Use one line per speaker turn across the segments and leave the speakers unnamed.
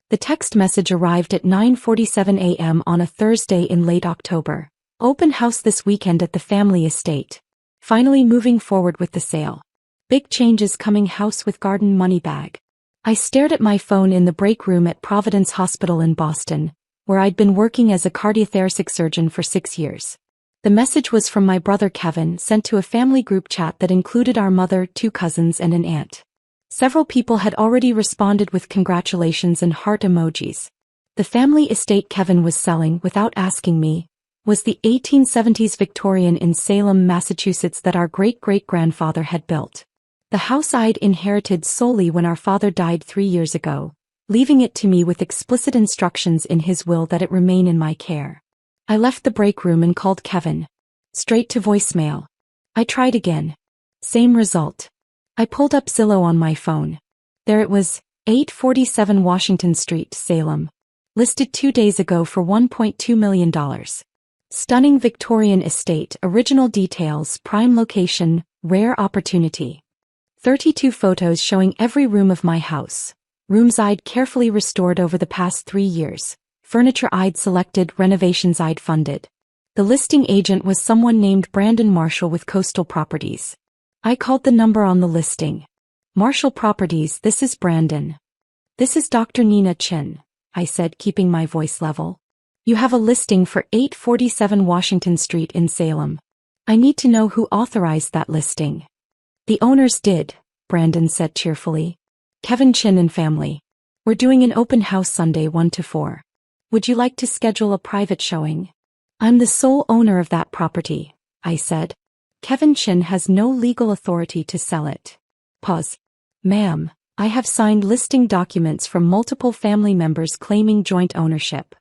The text message arrived at 9:47 a.m. on a Thursday in late October. Open house this weekend at the family estate. Finally moving forward with the sale. Big changes coming, house with garden, money bag. I stared at my phone in the break room at Providence Hospital in Boston, where I'd been working as a cardiothoracic surgeon for 6 years. The message was from my brother Kevin, sent to a family group chat that included our mother, 2 cousins and an aunt. Several people had already responded with congratulations and heart emojis. The family estate Kevin was selling, without asking me, was the 1870s Victorian in Salem, Massachusetts that our great-great-grandfather had built. The house I'd inherited solely when our father died 3 years ago, leaving it to me with explicit instructions in his will that it remain in my care. I left the break room and called Kevin. Straight to voicemail. I tried again. Same result. I pulled up Zillow on my phone. There it was, 847 Washington Street, Salem. Listed 2 days ago for $1.2 million. Stunning Victorian estate, original details, prime location, rare opportunity. 32 photos showing every room of my house. Rooms I'd carefully restored over the past 3 years. Furniture I'd selected, renovations I'd funded. The listing agent was someone named Brandon Marshall with Coastal Properties. I called the number on the listing. Marshall Properties, this is Brandon. This is Dr. Nina Chin, I said, keeping my voice level. You have a listing for 847 Washington Street in Salem. I need to know who authorized that listing. The owners did, Brandon said cheerfully. Kevin Chin and family. We're doing an open house Sunday 1 to 4. Would you like to schedule a private showing? I'm the sole owner of that property, I said. Kevin Chin has no legal authority to sell it. Pause. Ma'am, I have signed listing documents from multiple family members claiming joint ownership.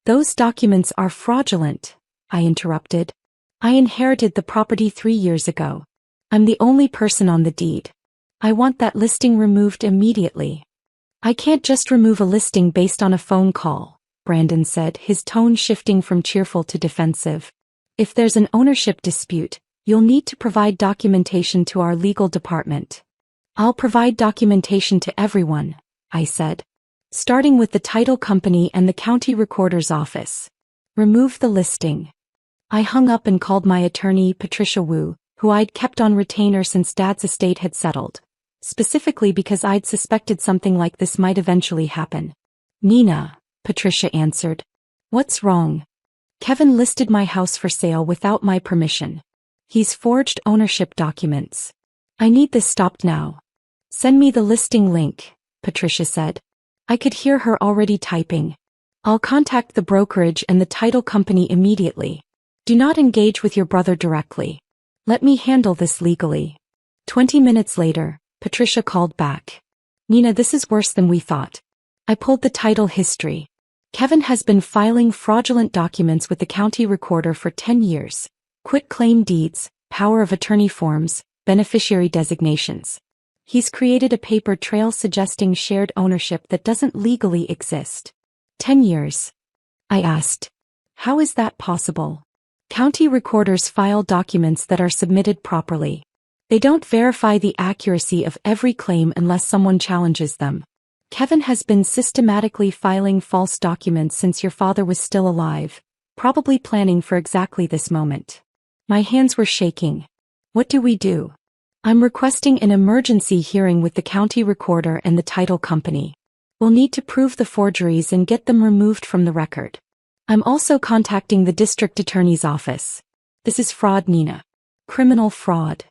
Those documents are fraudulent, I interrupted. I inherited the property 3 years ago. I'm the only person on the deed. I want that listing removed immediately. I can't just remove a listing based on a phone call, Brandon said, his tone shifting from cheerful to defensive. If there's an ownership dispute, you'll need to provide documentation to our legal department. I'll provide documentation to everyone, I said. Starting with the title company and the county recorder's office. Remove the listing. I hung up and called my attorney, Patricia Wu, who I'd kept on retainer since Dad's estate had settled, specifically because I'd suspected something like this might eventually happen. Nina, Patricia answered. What's wrong? Kevin listed my house for sale without my permission. He's forged ownership documents. I need this stopped now. Send me the listing link, Patricia said. I could hear her already typing. I'll contact the brokerage and the title company immediately. Do not engage with your brother directly. Let me handle this legally. 20 minutes later, Patricia called back. Nina, this is worse than we thought. I pulled the title history. Kevin has been filing fraudulent documents with the county recorder for 10 years. Quitclaim deeds, power of attorney forms, beneficiary designations. He's created a paper trail suggesting shared ownership that doesn't legally exist. 10 years. I asked. How is that possible? County recorders file documents that are submitted properly. They don't verify the accuracy of every claim unless someone challenges them. Kevin has been systematically filing false documents since your father was still alive, probably planning for exactly this moment. My hands were shaking. What do we do? I'm requesting an emergency hearing with the county recorder and the title company. We'll need to prove the forgeries and get them removed from the record. I'm also contacting the district attorney's office. This is fraud, Nina. Criminal fraud.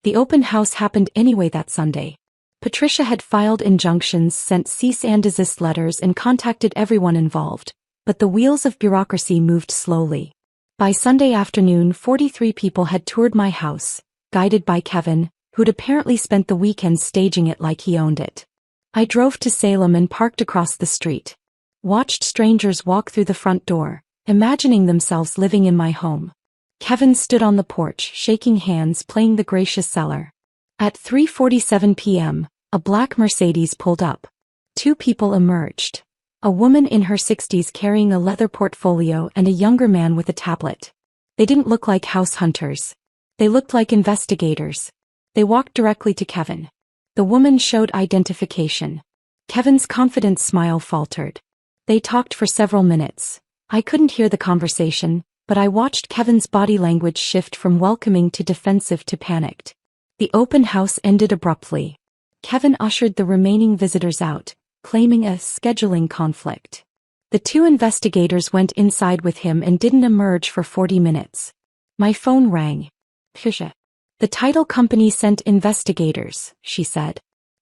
The open house happened anyway that Sunday. Patricia had filed injunctions, sent cease and desist letters and contacted everyone involved, but the wheels of bureaucracy moved slowly. By Sunday afternoon, 43 people had toured my house, guided by Kevin, who'd apparently spent the weekend staging it like he owned it. I drove to Salem and parked across the street. Watched strangers walk through the front door, imagining themselves living in my home. Kevin stood on the porch, shaking hands, playing the gracious seller. At 3:47 p.m., a black Mercedes pulled up. 2 people emerged. A woman in her 60s carrying a leather portfolio and a younger man with a tablet. They didn't look like house hunters. They looked like investigators. They walked directly to Kevin. The woman showed identification. Kevin's confident smile faltered. They talked for several minutes. I couldn't hear the conversation, but I watched Kevin's body language shift from welcoming to defensive to panicked. The open house ended abruptly. Kevin ushered the remaining visitors out, claiming a scheduling conflict. The two investigators went inside with him and didn't emerge for 40 minutes. My phone rang. Pisha. The title company sent investigators, she said.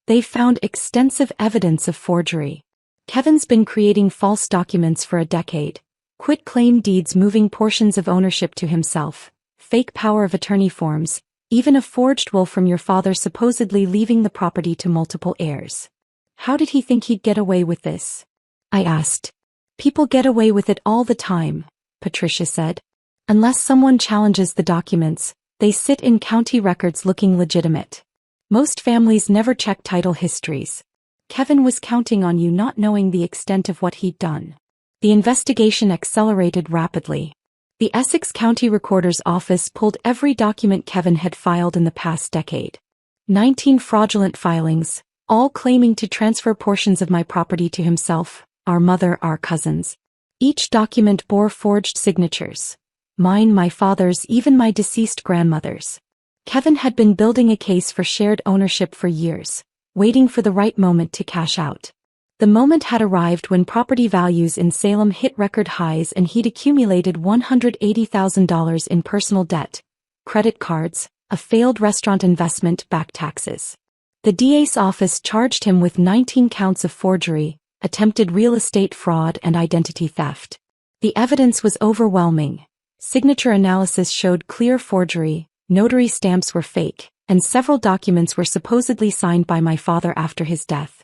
They found extensive evidence of forgery. Kevin's been creating false documents for a decade. Quit-claim deeds moving portions of ownership to himself, fake power of attorney forms, even a forged will from your father supposedly leaving the property to multiple heirs. How did he think he'd get away with this? I asked. People get away with it all the time, Patricia said. Unless someone challenges the documents, they sit in county records looking legitimate. Most families never check title histories. Kevin was counting on you not knowing the extent of what he'd done. The investigation accelerated rapidly. The Essex County Recorder's Office pulled every document Kevin had filed in the past decade. 19 fraudulent filings, all claiming to transfer portions of my property to himself, our mother, our cousins. Each document bore forged signatures. Mine, my father's, even my deceased grandmother's. Kevin had been building a case for shared ownership for years, waiting for the right moment to cash out. The moment had arrived when property values in Salem hit record highs and he'd accumulated $180,000 in personal debt, credit cards, a failed restaurant investment, back taxes. The DA's office charged him with 19 counts of forgery, attempted real estate fraud and identity theft. The evidence was overwhelming. Signature analysis showed clear forgery, notary stamps were fake, and several documents were supposedly signed by my father after his death.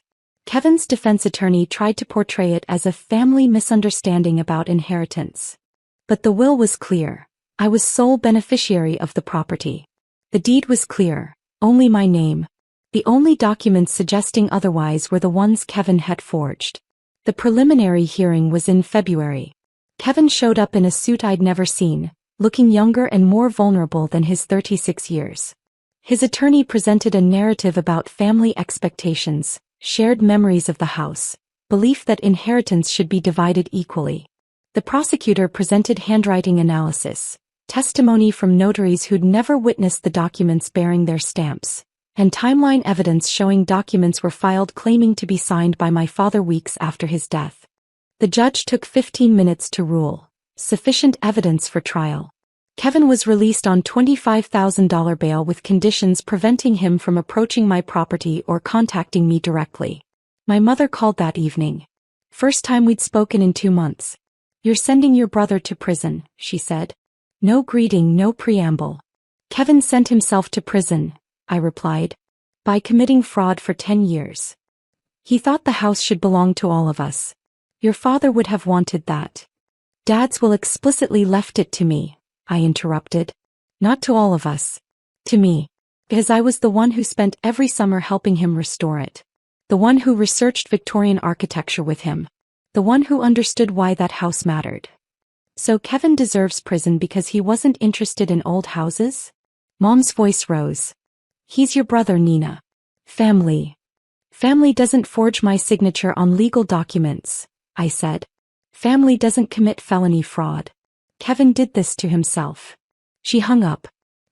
Kevin's defense attorney tried to portray it as a family misunderstanding about inheritance. But the will was clear. I was sole beneficiary of the property. The deed was clear, only my name. The only documents suggesting otherwise were the ones Kevin had forged. The preliminary hearing was in February. Kevin showed up in a suit I'd never seen, looking younger and more vulnerable than his 36 years. His attorney presented a narrative about family expectations, shared memories of the house, belief that inheritance should be divided equally. The prosecutor presented handwriting analysis, testimony from notaries who'd never witnessed the documents bearing their stamps, and timeline evidence showing documents were filed claiming to be signed by my father weeks after his death. The judge took 15 minutes to rule. Sufficient evidence for trial. Kevin was released on $25,000 bail with conditions preventing him from approaching my property or contacting me directly. My mother called that evening. First time we'd spoken in 2 months. You're sending your brother to prison, she said. No greeting, no preamble. Kevin sent himself to prison, I replied. By committing fraud for 10 years. He thought the house should belong to all of us. Your father would have wanted that. Dad's will explicitly left it to me, I interrupted. Not to all of us. To me. Because I was the one who spent every summer helping him restore it. The one who researched Victorian architecture with him. The one who understood why that house mattered. So Kevin deserves prison because he wasn't interested in old houses? Mom's voice rose. He's your brother, Nina. Family. Family doesn't forge my signature on legal documents, I said. Family doesn't commit felony fraud. Kevin did this to himself. She hung up.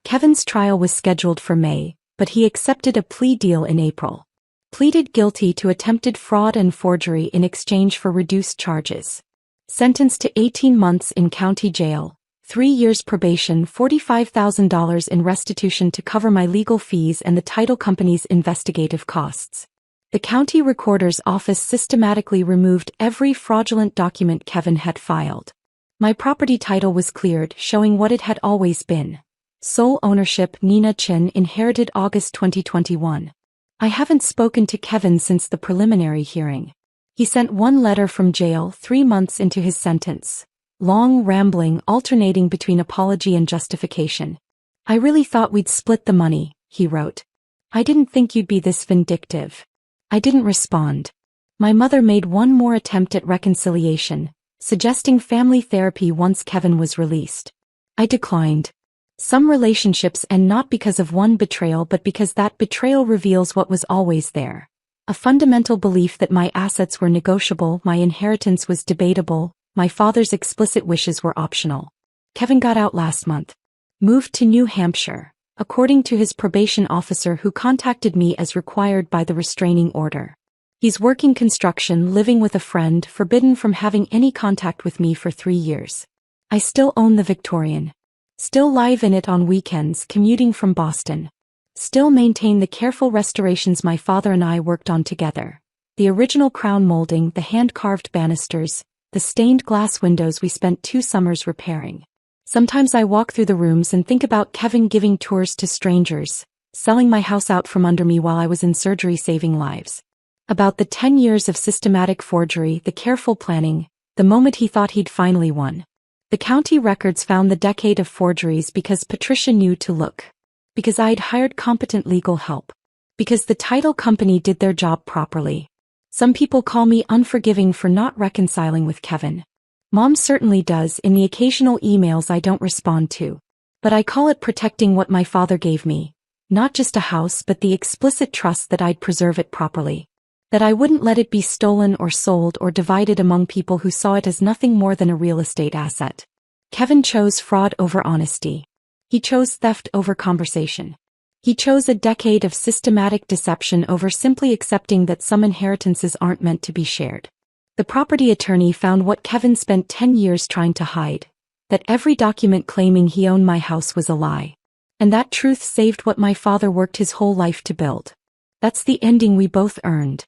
Kevin's trial was scheduled for May, but he accepted a plea deal in April. Pleaded guilty to attempted fraud and forgery in exchange for reduced charges. Sentenced to 18 months in county jail, 3 years probation, $45,000 in restitution to cover my legal fees and the title company's investigative costs. The county recorder's office systematically removed every fraudulent document Kevin had filed. My property title was cleared, showing what it had always been. Sole ownership, Nina Chin, inherited August 2021. I haven't spoken to Kevin since the preliminary hearing. He sent one letter from jail 3 months into his sentence. Long, rambling, alternating between apology and justification. I really thought we'd split the money, he wrote. I didn't think you'd be this vindictive. I didn't respond. My mother made one more attempt at reconciliation, suggesting family therapy once Kevin was released. I declined. Some relationships end not because of one betrayal but because that betrayal reveals what was always there. A fundamental belief that my assets were negotiable, my inheritance was debatable, my father's explicit wishes were optional. Kevin got out last month. Moved to New Hampshire, according to his probation officer who contacted me as required by the restraining order. He's working construction, living with a friend, forbidden from having any contact with me for 3 years. I still own the Victorian. Still live in it on weekends, commuting from Boston. Still maintain the careful restorations my father and I worked on together. The original crown molding, the hand-carved banisters, the stained glass windows we spent 2 summers repairing. Sometimes I walk through the rooms and think about Kevin giving tours to strangers, selling my house out from under me while I was in surgery saving lives. About the 10 years of systematic forgery, the careful planning, the moment he thought he'd finally won. The county records found the decade of forgeries because Patricia knew to look. Because I'd hired competent legal help. Because the title company did their job properly. Some people call me unforgiving for not reconciling with Kevin. Mom certainly does in the occasional emails I don't respond to. But I call it protecting what my father gave me. Not just a house but the explicit trust that I'd preserve it properly. That I wouldn't let it be stolen or sold or divided among people who saw it as nothing more than a real estate asset. Kevin chose fraud over honesty. He chose theft over conversation. He chose a decade of systematic deception over simply accepting that some inheritances aren't meant to be shared. The property attorney found what Kevin spent 10 years trying to hide. That every document claiming he owned my house was a lie. And that truth saved what my father worked his whole life to build. That's the ending we both earned.